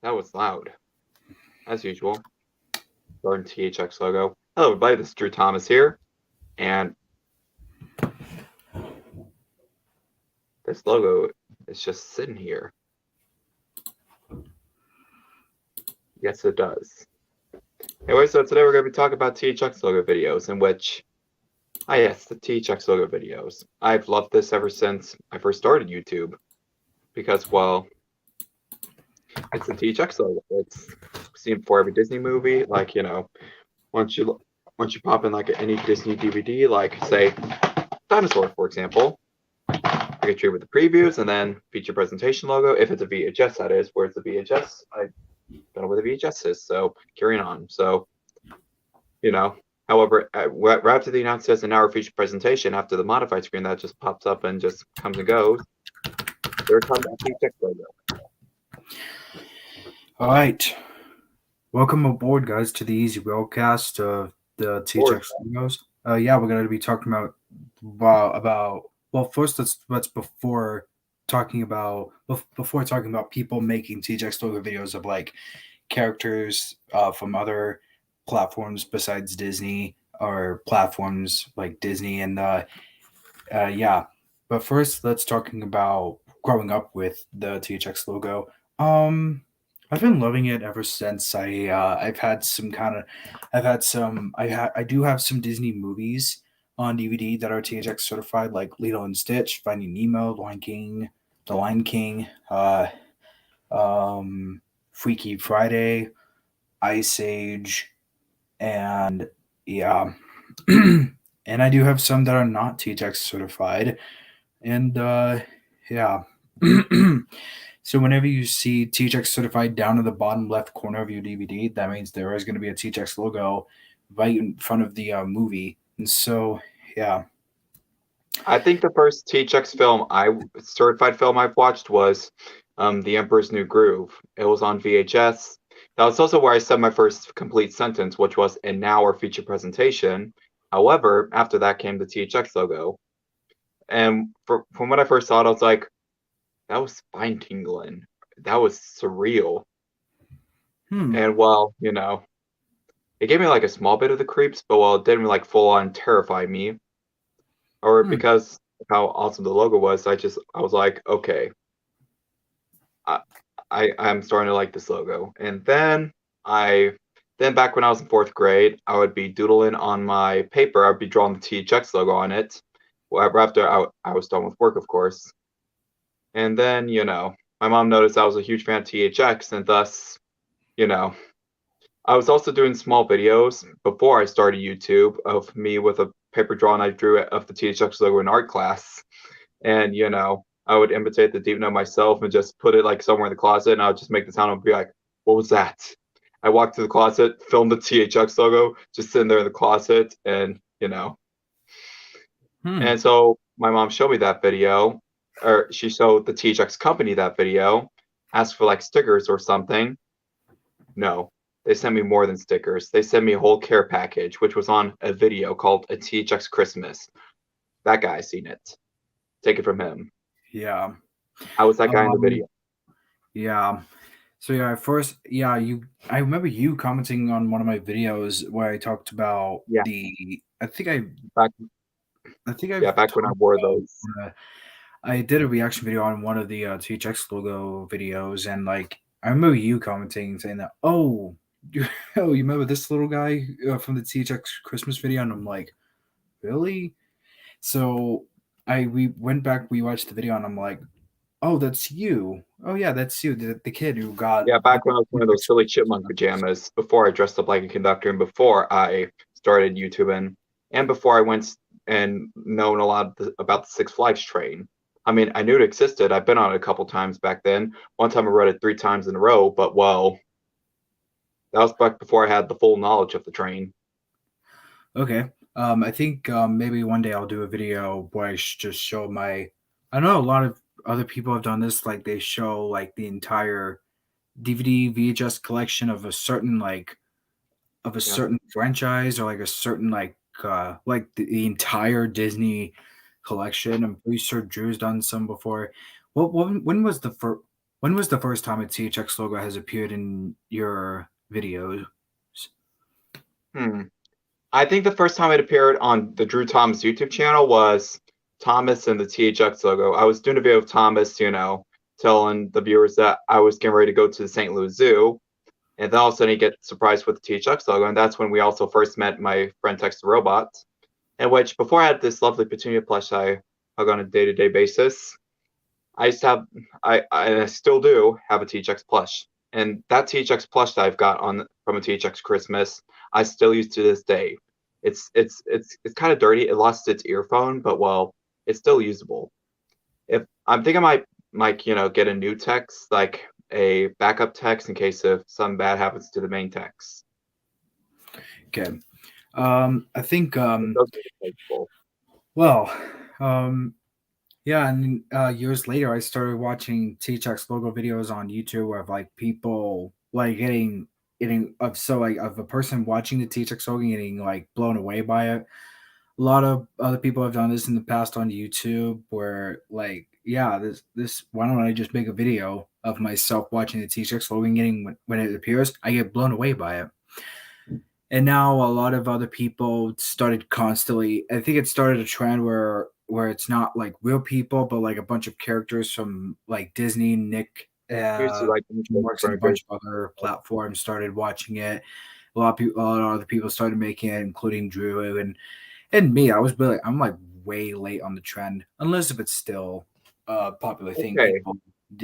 That was loud, as usual. Starting THX Logo. Hello, everybody. This is Drew Thomas here, and this logo is just sitting here. Yes, it does. Anyway, so today we're going to be talking about THX Logo videos, in which, yes, the THX Logo videos. I've loved this ever since I first started YouTube, because, well, it's the THX logo. It's seen before every Disney movie. Like, once you pop in like any Disney DVD, like say Dinosaur, for example, I get treated with the previews and then feature presentation logo. If it's a VHS, that is. Where's the VHS? I don't know where the VHS is. So carrying on. So, however, right after the announcement says an hour feature presentation, after the modified screen that just pops up and just comes and goes, there comes that THX logo. All right. Welcome aboard, guys, to the Easy Railcast of the THX Logos. We're going to be talking about well, first let's before talking about people making THX Logo videos of like characters from other platforms besides Disney or platforms like Disney and But first, let's talking about growing up with the THX logo. I've been loving it ever since I do have some Disney movies on DVD that are THX certified, like Lilo and Stitch, Finding Nemo, The Lion King, Freaky Friday, Ice Age, and yeah. And I do have some that are not THX certified. And yeah. So whenever you see THX certified down in the bottom left corner of your DVD, that means there is going to be a THX logo right in front of the movie. And so, yeah. I think the first THX certified film I've watched was The Emperor's New Groove. It was on VHS. That was also where I said my first complete sentence, which was an hour feature presentation. However, after that came the THX logo. And from when I first saw it, I was like, that was spine tingling. That was surreal. And well, it gave me like a small bit of the creeps, but it didn't like full on terrify me. Or because of how awesome the logo was, I was like, okay, I'm starting to like this logo. And then back when I was in 4th grade, I would be doodling on my paper. I'd be drawing the THX logo on it. After I was done with work, of course. And then, my mom noticed I was a huge fan of THX, and thus, I was also doing small videos before I started YouTube of me with a paper drawing I drew of the THX logo in art class. And, I would imitate the deep note myself and just put it like somewhere in the closet, and I would just make the sound and be like, what was that? I walked to the closet, filmed the THX logo, just sitting there in the closet, and, And so my mom showed me that video, or she showed the THX company that video, asked for like stickers or something. No, they sent me more than stickers. They sent me a whole care package, which was on a video called A THX Christmas. That guy seen it. Take it from him. Yeah. I was that guy in the video. Yeah. So I remember you commenting on one of my videos where I talked about back when I wore those. I did a reaction video on one of the THX logo videos, and like I remember you commenting saying that, you remember this little guy from the THX Christmas video, and I'm like, really? So we went back, we watched the video, and I'm like, oh, that's you. Oh yeah, that's you, the kid who got back when I was wearing those silly chipmunk pajamas, before I dressed up like a conductor, and before I started YouTubing, and before I went and known a lot about the Six Flags train. I mean, I knew it existed. I've been on it a couple times back then. One time I rode it 3 times in a row, but that was back before I had the full knowledge of the train. Okay. I think maybe one day I'll do a video where I just show I know a lot of other people have done this, like they show like the entire DVD VHS collection of a certain certain franchise, or like a certain like the entire Disney collection. I'm pretty sure Drew's done some before. When was the first? When was the first time a THX logo has appeared in your videos? Hmm. I think the first time it appeared on the Drew Thomas YouTube channel was Thomas and the THX logo. I was doing a video of Thomas, telling the viewers that I was getting ready to go to the St. Louis Zoo. And then all of a sudden he gets surprised with the THX logo. And that's when we also first met my friend Tex the Robot, in which before I had this lovely Petunia plush I hug on a day-to-day basis. I used to have, I still do have a THX plush. And that THX plush that I've got on from a THX Christmas, I still use to this day. It's kind of dirty. It lost its earphone, but well, it's still usable. If I'm thinking I might get a new text, like a backup text in case if something bad happens to the main text. Okay. I think Those are replaceable. well, yeah, and years later, I started watching THX logo videos on YouTube of like people like getting of so like of a person watching the THX logo getting like blown away by it. A lot of other people have done this in the past on YouTube, where like yeah, this why don't I just make a video of myself watching the THX logo and getting when it appears, I get blown away by it. And now a lot of other people started constantly, I think it started a trend where it's not like real people but like a bunch of characters from like Disney. Nick Here's to like works in a bunch of other platforms started watching it. A lot of people, a lot of other people started making it, including Drew and me. I'm like way late on the trend, unless if it's still a popular thing okay. people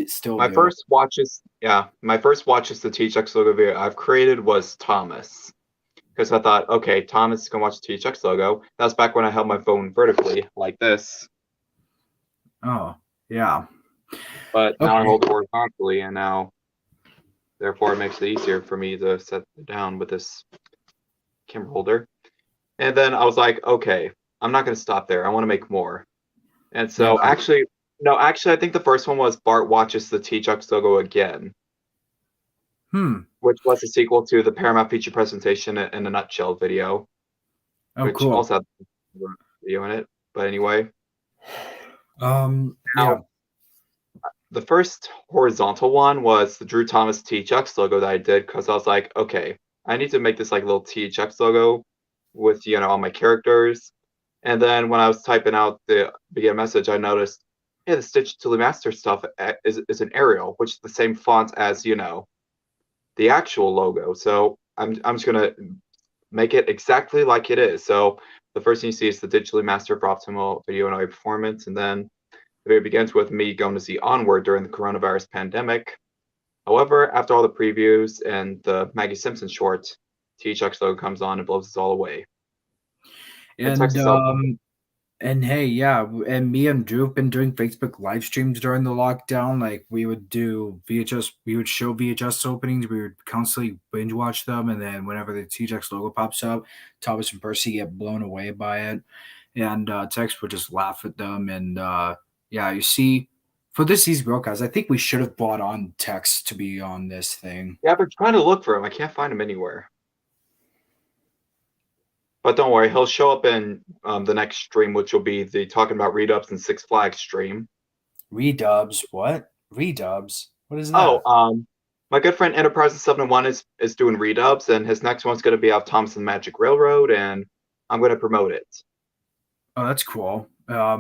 still My do. first watches, my first watches the THX logo video I've created was Thomas. Because I thought, okay, Thomas can watch the THX logo. That was back when I held my phone vertically like this. Oh yeah. But now I Okay. hold it horizontally, and now therefore it makes it easier for me to set it down with this camera holder. And then I was like, okay, I'm not going to stop there. I want to make more. And Yeah. so actually, no, actually, I think the first one was Bart watches the THX logo again, which was a sequel to the Paramount feature presentation in a nutshell video, Oh, which cool. also had a video in it. But anyway, Yeah. now the first horizontal one was the Drew Thomas THX logo that I did because I was like, okay, I need to make this like little THX logo with all my characters. And then when I was typing out the begin message, I noticed, hey, the Stitch to Master stuff is an Arial, which is the same font as the actual logo. So I'm just gonna make it exactly like it is. So the first thing you see is the digitally mastered for optimal video and audio performance, and then the video begins with me going to see Onward during the coronavirus pandemic. However, after all the previews and the Maggie Simpson short, THX logo comes on and blows us all away. And And Texas L. and hey, yeah, and me and Drew have been doing Facebook live streams during the lockdown. Like we would do VHS, we would show VHS openings, we would constantly binge watch them, and then whenever the TJX logo pops up, Thomas and Percy get blown away by it, and Tex would just laugh at them. And yeah, you see, for this season broadcast, I think we should have bought on Tex to be on this thing. Yeah, I've been trying to look for him. I can't find him anywhere. But don't worry, he'll show up in the next stream, which will be the talking about redubs and Six Flags stream. Redubs, what? Redubs? What is Oh, that? my good friend Enterprise 701 is doing redubs, and his next one's going to be of Thomas and Magic Railroad, and I'm going to promote it. Oh, that's cool. Yeah.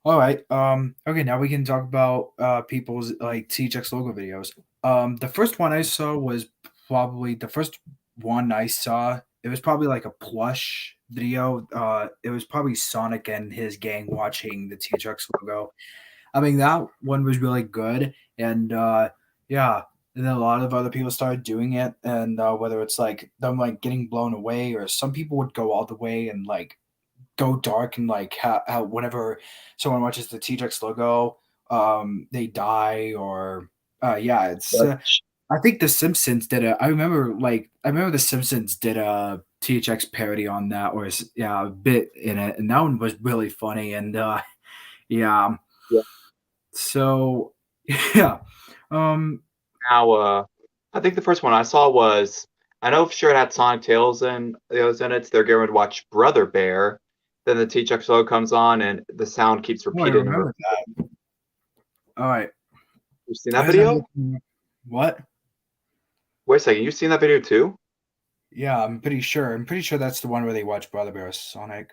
All right. Okay, now we can talk about people's like THX logo videos. The first one I saw was probably the first one I saw. It was probably like a plush video. It was probably Sonic and his gang watching the THX logo. I mean, that one was really good, and yeah. And then a lot of other people started doing it, and whether it's like them like getting blown away, or some people would go all the way and like go dark and like how whenever someone watches the THX logo, they die or yeah, it's. But I think The Simpsons did a. I remember The Simpsons did a THX parody on that, or yeah, a bit in it, and that one was really funny. And yeah, yeah. so yeah, Now, I think the first one I saw was I know for sure it had Sonic Tails and the others in it. So they're going to watch Brother Bear. Then the THX logo comes on, and the sound keeps oh, I repeating and remember that. All right. You seen that Why is that video? what? Wait a second, you seen that video too? Yeah, I'm pretty sure. I'm pretty sure that's the one where they watch Brother Bear Sonic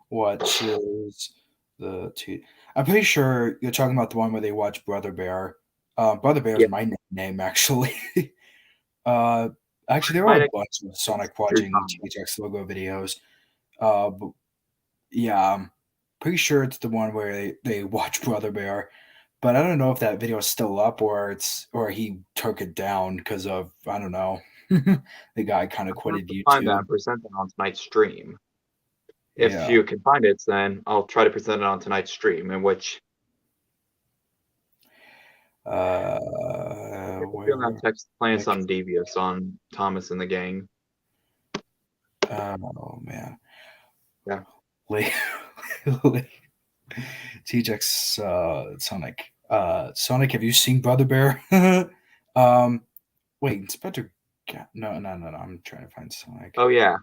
watches the two. I'm pretty sure you're talking about the one where they watch Brother Bear. Brother Bear is Yeah, my nickname, actually. uh, actually, there are my a next bunch of Sonic through watching Tom. THX Logo videos. But yeah, I'm pretty sure it's the one where they watch Brother Bear. But I don't know if that video is still up or he took it down because of I don't know. The guy kind of I'll have quitted to find that YouTube. and present it on tonight's stream. If Yeah. you can find it, then I'll try to present it on tonight's stream, in which I get the feeling that Where text playing like something devious on Thomas and the gang. oh man. Yeah. Like, THX Sonic. Sonic, have you seen Brother Bear? um wait, Inspector no. I'm trying to find Sonic. Oh yeah.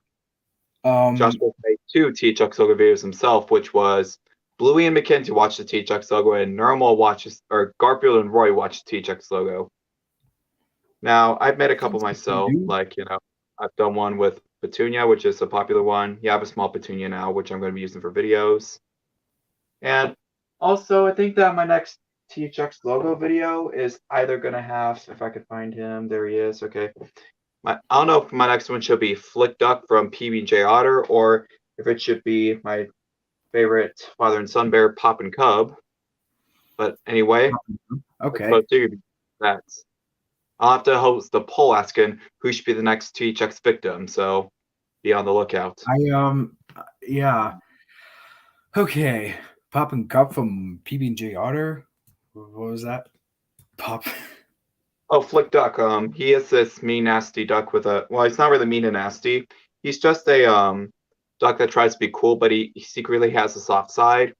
Josh Um Wolf made two THX Logo videos himself, which was Bluey and McKenty watch the THX Logo, and Normal watches, or Garfield and Roy watch the THX Logo. Now, I've made a couple myself, you like, I've done one with Petunia, which is a popular one. Yeah, I have a small Petunia now, which I'm going to be using for videos. And also, I think that my next THX Logo video is either going to have, if I could find him, there he is, okay. I don't know if my next one should be Flick Duck from PB&J Otter, or if it should be my favorite father and son bear, Pop and Cub. But anyway, let's okay. both do that. I'll have to host a poll asking who should be the next THX victim, so be on the lookout. Yeah. Okay. Pop and Cup from PB&J Otter. What was that? Pop. Oh, Flick Duck. He is this mean, nasty duck with a. Well, he's not really mean and nasty. He's just a duck that tries to be cool, but he secretly has a soft side.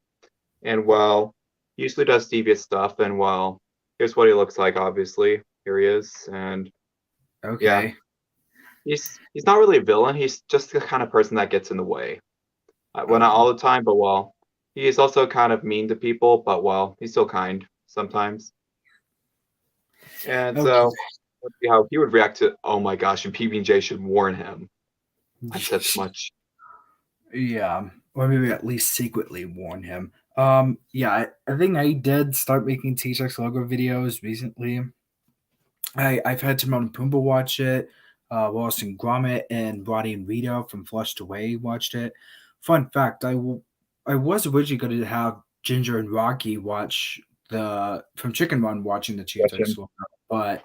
And well, he usually does devious stuff. And well, here's what he looks like. Obviously, here he is. And yeah, Okay. he's not really a villain. He's just the kind of person that gets in the way. Well, not Oh. all the time, but well, he is also kind of mean to people. But well, he's still kind sometimes. And Okay. so let's see how he would react to. Oh my gosh, and PB&J should warn him. I've said too much. Yeah. Or maybe at least secretly warn him. Yeah, I think I did start making THX Logo videos recently. I've had Timon and Pumbaa watch it. Wallace and Gromit and Roddy and Rita from Flushed Away watched it. Fun fact: I was originally going to have Ginger and Rocky watch the from Chicken Run watching the THX Question. Logo, but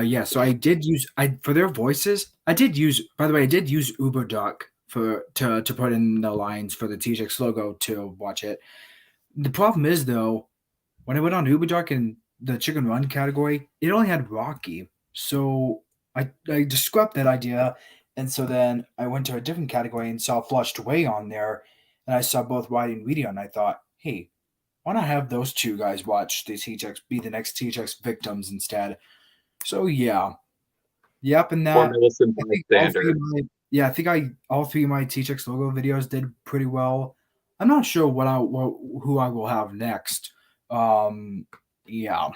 yeah. So I did use I for their voices. I did use. By the way, I did use Uber Duck for to put in the lines for the THX Logo to watch it. The problem is though, when I went on UberDuck in the chicken run category, it only had Rocky. So I just scrapped that idea. And so then I went to a different category and saw Flushed Away on there. And I saw both Roddy and Rita. And I thought, hey, why not have those two guys watch the THX, be the next THX victims instead? So yeah. Yep. And that, Formula and I think all three of bystanders. my, yeah, I think all three of my THX logo videos did pretty well. I'm not sure who I will have next. Yeah.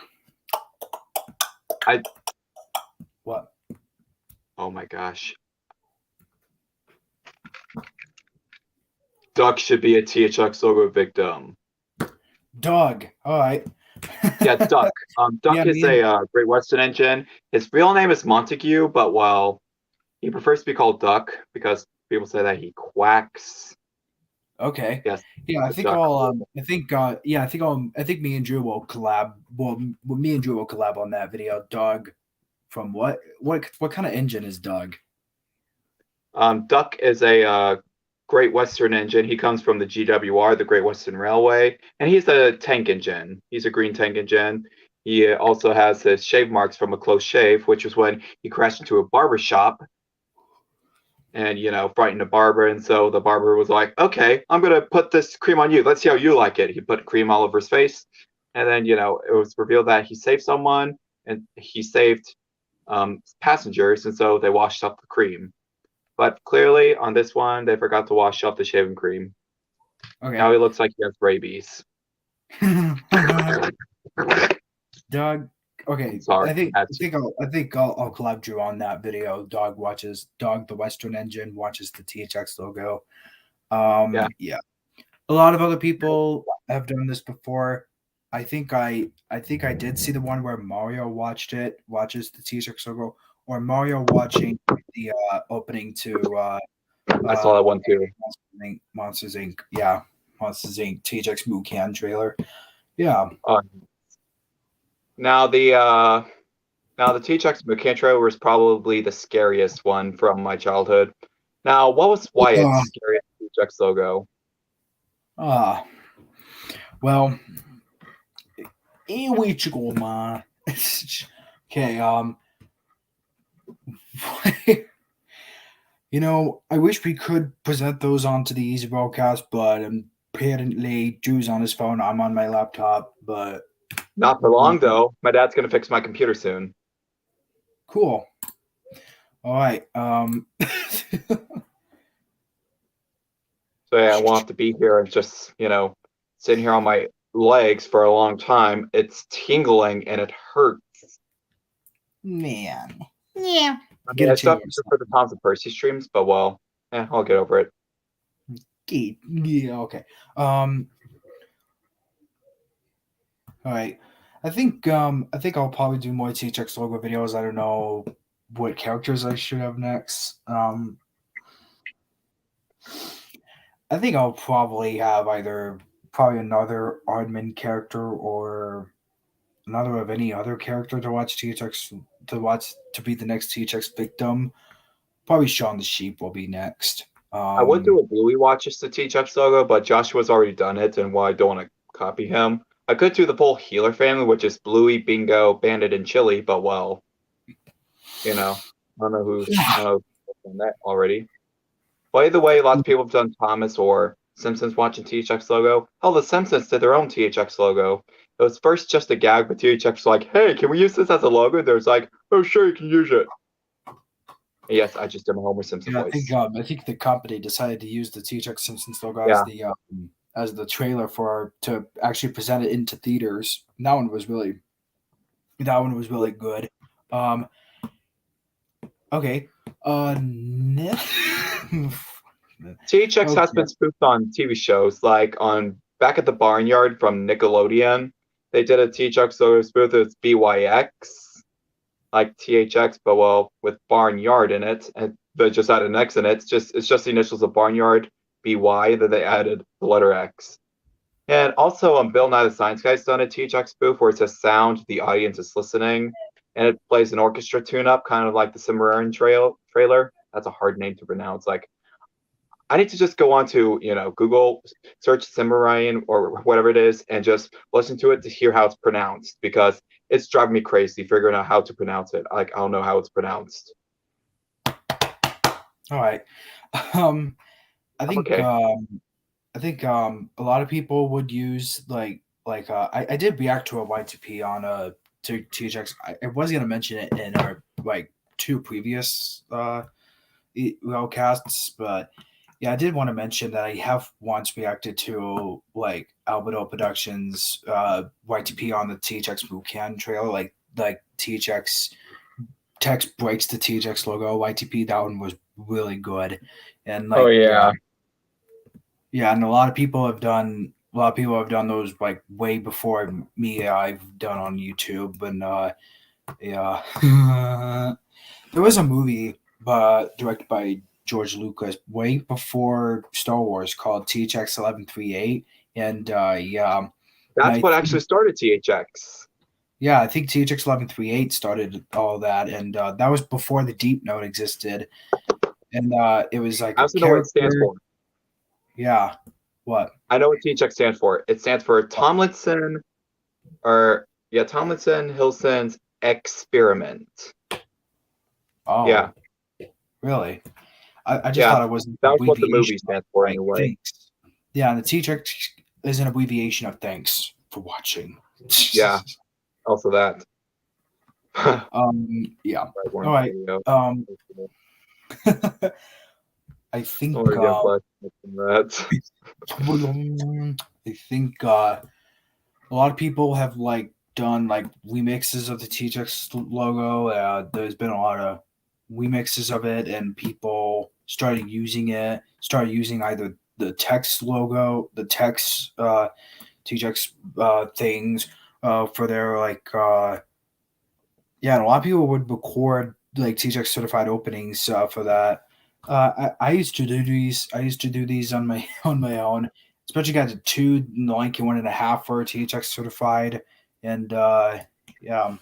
I. What? Oh my gosh. Duck should be a THX Logo victim. Doug. All right. Yeah, Duck. Yeah, Duck is me and a Great Western engine. His real name is Montague, but well, he prefers to be called Duck because people say that he quacks. okay. Yes, Yeah, I the think Duck. I think me and Drew will collab. Well, me and Drew will collab on that video. Doug from what kind of engine is Doug? Duck is a Great Western engine. He comes from the GWR, the Great Western Railway, and he's a tank engine. He's a green tank engine. He also has his shave marks from a close shave, which was when he crashed into a barber shop and frightened a barber. And so the barber was like, "Okay, I'm gonna put this cream on you. Let's see how you like it." He put cream all over his face, and then it was revealed that he saved someone and he saved passengers, and so they washed off the cream. But clearly, on this one, they forgot to wash off the shaving cream. Okay. Now he looks like he has rabies. Doug. I'm Okay, sorry. I think I had I to. think I'll I think I'll collab Drew on that video. Dog the Western Engine watches the THX logo. Yeah. Yeah, a lot of other people have done this before. I think I did see the one where Mario watches the THX logo, or Mario watching the opening to I saw uh, that one too. Monsters Inc. Yeah, Monsters Inc. THX Mucan trailer. Yeah. Uh, now the uh, now the THX Mecantro was probably the scariest one from my childhood. Now, what was Uh, Wyatt's scariest THX logo? uh, well, Ichigo ma. Okay, I wish we could present those onto the Easy Broadcast, but apparently Drew's on his phone, I'm on my laptop, but Not for long though. My dad's gonna fix my computer soon. cool. All right. So yeah, I won't have to be here and just, sitting here on my legs for a long time. It's tingling and it hurts. Man. Yeah. I mean, Get a I still have chair. to do for the Thomas and Percy streams, but well, I'll get over it. Yeah, okay. All right. I think I'll probably do more THX logo videos. I don't know what characters I should have next. I think I'll probably have probably another Aardman character or another of any other character to watch THX to be the next THX victim. Probably Shaun the Sheep will be next. I would do a Bluey watches to THX logo, but Joshua's already done it, and while I don't want to copy him, I could do the full healer family, which is Bluey, Bingo, Bandit, and Chili, but well, I don't know who's done that already. By the way, lots of people have done Thomas or Simpsons watching THX logo. Hell, the Simpsons did their own THX logo. It was first just a gag, but THX was like, hey, can we use this as a logo? There's like, oh, sure, you can use it. And yes, I just did my Homer Simpson Yeah, voice. I think the company decided to use the THX Simpsons logo Yeah. as the trailer to actually present it into theaters. That one was really good. Um, okay. THX has Okay. been spoofed on TV shows, like on Back at the Barnyard from Nickelodeon. They did a THX logo spoof with BYX, like THX, but well, with Barnyard in it, and they just added an X in it. It's just the initials of Barnyard, BY, then they added the letter X. And also, Bill Nye the Science Guy's done a THX spoof where it says sound, the audience is listening, and it plays an orchestra tune-up, kind of like the Cimarron trailer. That's a hard name to pronounce. Like, I need to just go on to, Google, search Cimarron or whatever it is, and just listen to it to hear how it's pronounced because it's driving me crazy figuring out how to pronounce it. Like, I don't know how it's pronounced. All right. Um, I I'm think okay. a lot of people would use I did react to a Y2P on to THX. I was gonna mention it in our two previous Railcasts, but yeah, I did want to mention that I have once reacted to Albedo Productions Y2P on the THX Bootcamp trailer, like THX text breaks the THX logo YTP. That one was really good, and Oh yeah. yeah, and a lot of people have done those way before me. I've done on YouTube, and yeah, there was a movie directed by George Lucas way before Star Wars called THX 1138, and yeah, and That's what actually started THX. yeah, I think THX 1138 started all that, and that was before the Deep Note existed, and it was like I a also know what it stands character. for. Yeah, what? I know what THX stands for. It stands for Tomlinson, Tomlinson Hilson's Experiment. Oh, Yeah, really? I just yeah. thought it was an That was what the movie abbreviation of stands for anyway. thanks. Yeah, and the THX is an abbreviation of thanks for watching. Yeah, also that. Yeah. Right, All one right. video. Um, I Don't think worry, get flash from that. I think a lot of people have done like remixes of the THX logo. There's been a lot of remixes of it, and people started using it. Started using either the text logo, the text THX things for their yeah. And a lot of people would record like THX certified openings for that. I used to do these. I used to do these on my on my own. Especially got to two, like 1.5 for THX certified, and yeah,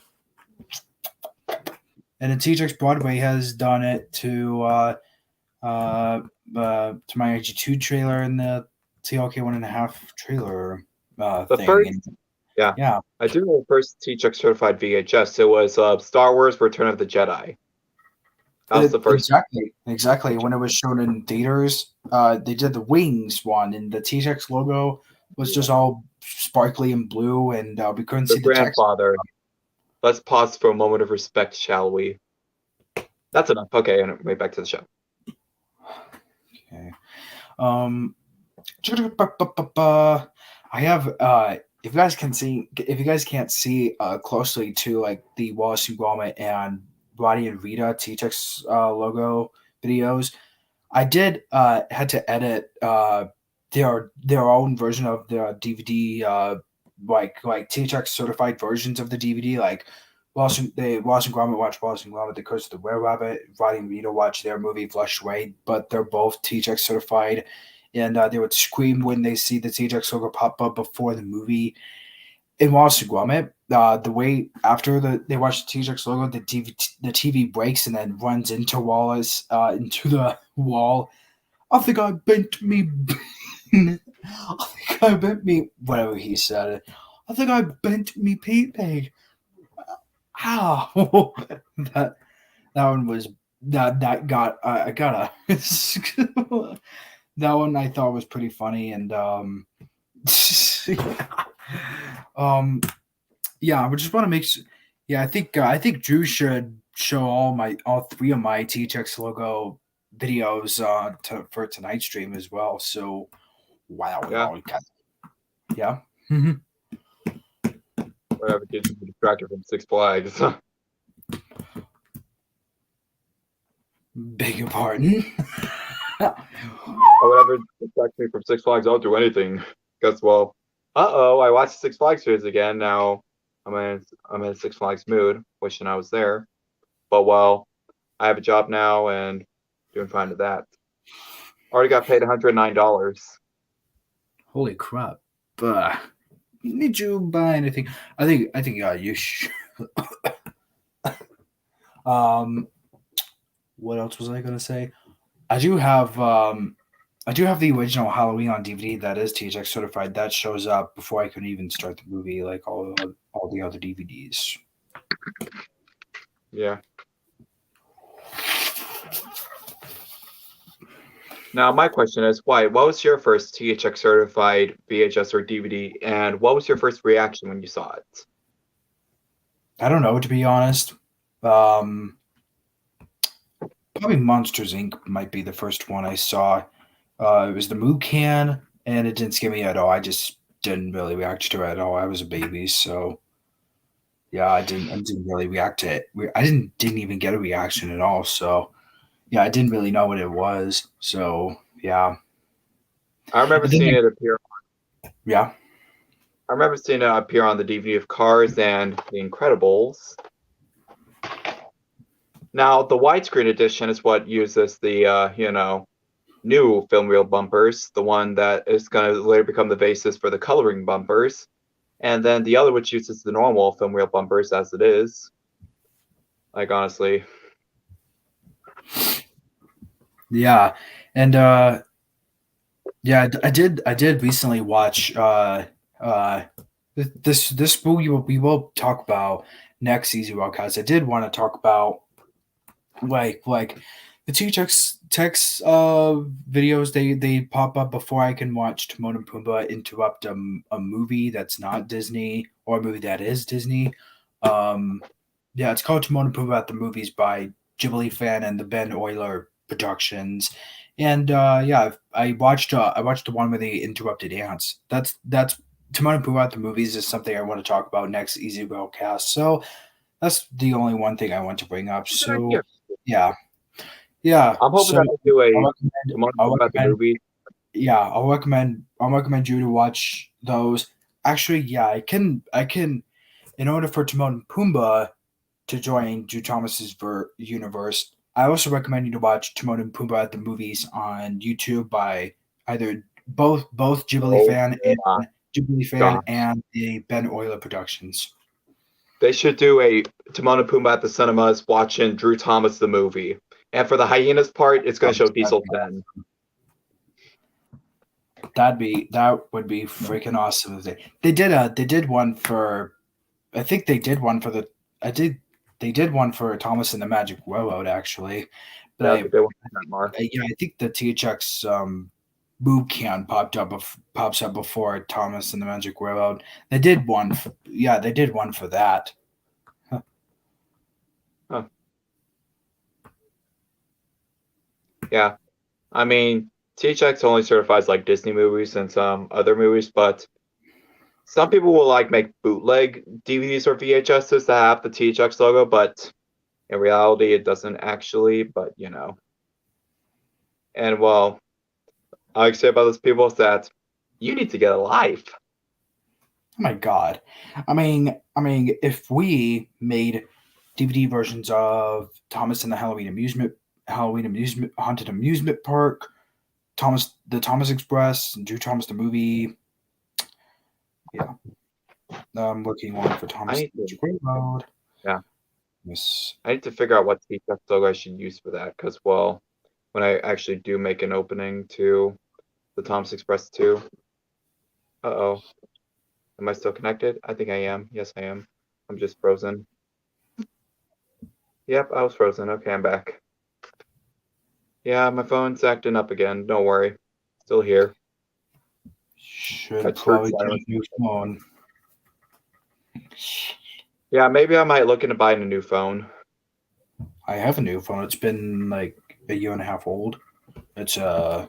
and the THX Broadway has done it to my IG2 trailer and the TLK 1.5 trailer The thing, first, and yeah, yeah, I do know the first THX certified VHS. It was Star Wars: Return of the Jedi. That was the first. exactly. When it was shown in theaters, they did the wings one, and the THX logo was just all sparkly and blue, and we couldn't The see the text. grandfather. Let's pause for a moment of respect, shall we? That's enough. Okay, and way back to the show. Okay. Um, I have if you guys can see, if you guys can't see closely to like the Wallace and Gromit and Roddy and Rita THX logo videos, I did had to edit their own version of the DVD, like THX certified versions of the DVD. Like Wallace and Gromit watch Wallace and Gromit: The Curse of the Were Rabbit. Roddy and Rita watch their movie Flushed Away, but they're both THX certified, and they would scream when they see the THX logo pop up before the movie. In Wallace and Gromit, the way after they watch the THX logo, the TV breaks and then runs into Wallace into the wall. I think I bent me. I think I bent me. Whatever he said. I think I bent me pee. Ow! that that one was that got I got a that one I thought was pretty funny, and um yeah, I just want to yeah, I think Drew should show all three of my THX logo videos for tonight's stream as well. So wow, Yeah, yeah. whatever keeps me distracted from Six Flags. Beg your pardon. Whatever distracts me from Six Flags, I'll do anything. Guess well. I watched Six Flags series again. Now I'm in a Six Flags mood, wishing I was there. But well, I have a job now and doing fine with that. Already got paid $109. Holy crap! Did you buy anything? I think you should. um, what else was I gonna say? I do have the original Halloween on DVD that is THX certified. That shows up before I could even start the movie, like all the other DVDs. Yeah. Now my question is, why? What was your first THX certified VHS or DVD, and what was your first reaction when you saw it? I don't know, to be honest. Um, Probably Monsters Inc. might be the first one I saw. It was the Moo Can, and it didn't scare me at all. I just didn't really react to it at all. I was a baby, so yeah, I didn't really react to it. I didn't even get a reaction at all. So yeah, I didn't really know what it was. So yeah, I remember and then seeing it appear. yeah, I remember seeing it appear on the DVD of Cars and The Incredibles. Now the widescreen edition is what uses the new film reel bumpers, the one that is going to later become the basis for the coloring bumpers, and then the other which uses the normal film reel bumpers as it is. Like honestly, yeah, and yeah, I did recently watch this movie we will talk about next Easy Rockhouse. I did want to talk about like the two text videos they pop up before I can watch Timon and Pumbaa interrupt a movie that's not Disney or a movie that is Disney. Yeah, it's called Timon and Pumbaa at the Movies by Ghibli Fan and the Ben Euler Productions. And yeah, I watched the one where they interrupted ants. That's Timon and Pumbaa at the movies is something I want to talk about next Easy Railcast. So that's the only one thing I want to bring up. Good idea. So yeah, yeah. I'm hoping So that they do a I'll recommend. Timon and I'll Pumbaa at the recommend. movie. Yeah, I'll recommend you to watch those. Actually, yeah, I can. In order for Timon and Pumbaa to join Drew Thomas's universe, I also recommend you to watch Timon and Pumbaa at the movies on YouTube by either both Ghibli Oh fan my and gosh. the Ben Euler Productions. They should do a Timon and Pumbaa at the cinemas watching Drew Thomas the movie. And for the hyenas part, it's going to show Diesel 10. That would be freaking awesome. If they did one for I think they did one for the I did they did one for Thomas and the Magic Railroad actually, but Yeah, they want that more. yeah, I think the THX boot can pops up before Thomas and the Magic Railroad. They did one. They did one for that. Huh. Huh. Yeah, I mean, THX only certifies like Disney movies and some other movies, but some people will like make bootleg DVDs or VHSs that have the THX logo, but in reality, it doesn't actually. But and well, I say about those people is that you need to get a life. Oh my god! If we made DVD versions of Thomas and the Halloween amusement haunted amusement park, the Thomas Express, Drew Thomas the movie. Yeah, I'm looking one for I Thomas need to, Railroad. yeah, Yes. I need to figure out what THX logo I should use for that. Because well, when I actually do make an opening to the Thomas Express 2, uh-oh, am I still connected? I think I am. Yes, I am. I'm just frozen. Yep, I was frozen. Okay, I'm back. Yeah, my phone's acting up again. Don't worry. Still here. Should That's for probably get a silence. new phone. Yeah, maybe I might look into buying a new phone. I have a new phone. It's been like a year and a half old. It's okay,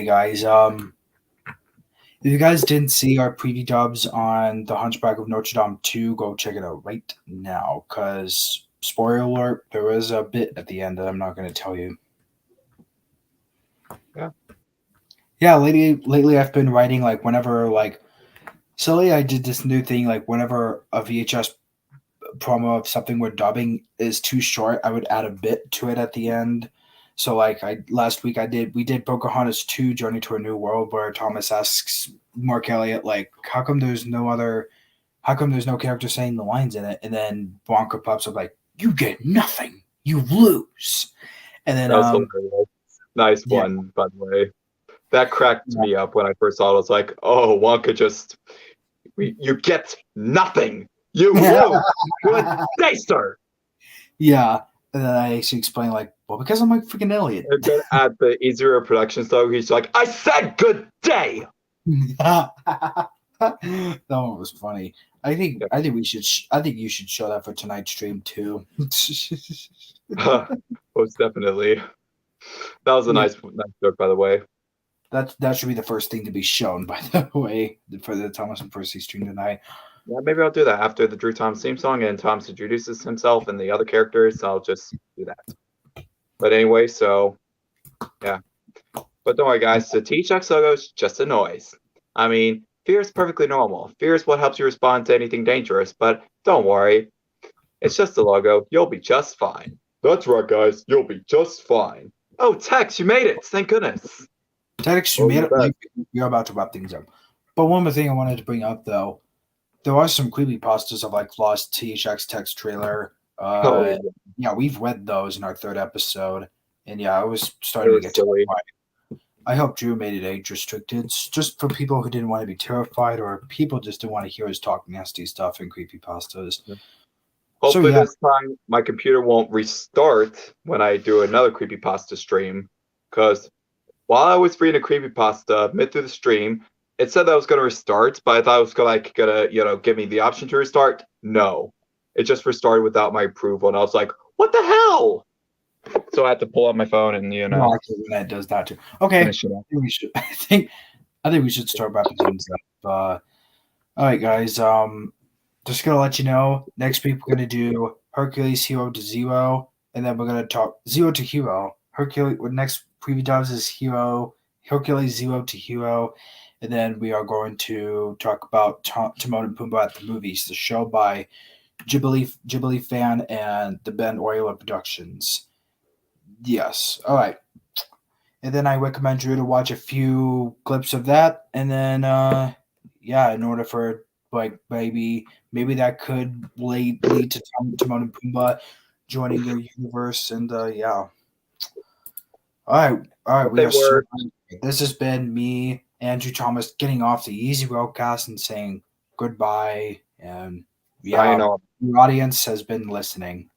guys. If you guys didn't see our preview dubs on The Hunchback of Notre Dame 2, go check it out right now. Cause spoiler alert, there is a bit at the end that I'm not going to tell you. Yeah. Yeah, lately I've been writing like whenever like silly I did this new thing like whenever a VHS promo of something we're dubbing is too short, I would add a bit to it at the end. So like last week we did Pocahontas 2 Journey to a New World where Thomas asks Mark Elliott like how come there's no character saying the lines in it, and then Wonka pops up like you get nothing, you lose. And then That was hilarious. Nice yeah. one, by the way. That cracked me up when I first saw it. I was like, oh, Wonka just, you get nothing. You lose. Good day, sir. Yeah. And then I actually explain like, well, because I'm like freaking Elliot. And then at the Easier Productions, though, he's like, I said good day. That one was funny. I think you should show that for tonight's stream too. Most definitely. That was a nice joke, by the way. That should be the first thing to be shown, by the way, for the Thomas and Percy stream tonight. Yeah, maybe I'll do that after the Drew Thomas theme song and Thomas introduces himself and the other characters. So I'll just do that. But anyway, so yeah. But don't worry, guys. The THX logo is just a noise. I mean, fear is perfectly normal. Fear is what helps you respond to anything dangerous. But don't worry, it's just a logo. You'll be just fine. That's right, guys. You'll be just fine. Oh, Tex, you made it. Thank goodness. Tex, you made it. Like, you're about to wrap things up. But one more thing I wanted to bring up, though, there are some creepypastas of like lost THX text trailer. Yeah, we've read those in our third episode, and yeah, I was starting to get terrified. I hope Drew made it age restricted, just for people who didn't want to be terrified, or people just didn't want to hear us talk nasty stuff and creepypastas. Yeah. Hopefully this time my computer won't restart when I do another creepypasta stream, because while I was reading a creepypasta mid through the stream, it said that I was going to restart, but I thought it was gonna give me the option to restart. No, it just restarted without my approval, and I was like, "What the hell?" So I had to pull out my phone and that does that too. Okay, I think we should start wrapping things up. All right, guys. Just gonna let you know. Next week we're gonna do Hercules Hero to Zero, and then we're gonna talk Zero to Hero. Hercules. What next preview does is Hercules Zero to Hero, and then we are going to talk about Timon and Pumbaa at the Movies, the show by Ghibli fan and the Ben Oriola Productions. Yes. All right. And then I recommend Drew to watch a few clips of that, and then yeah, in order for like maybe that could lead to Timon and Pumbaa joining your universe, and yeah. All right. We Say are so. word. This has been me, Andrew Thomas, getting off the Easy Railcast and saying goodbye, and Signing yeah, off. the audience has been listening.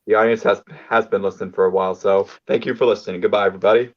The audience has been listening for a while, so thank you for listening. Goodbye, everybody.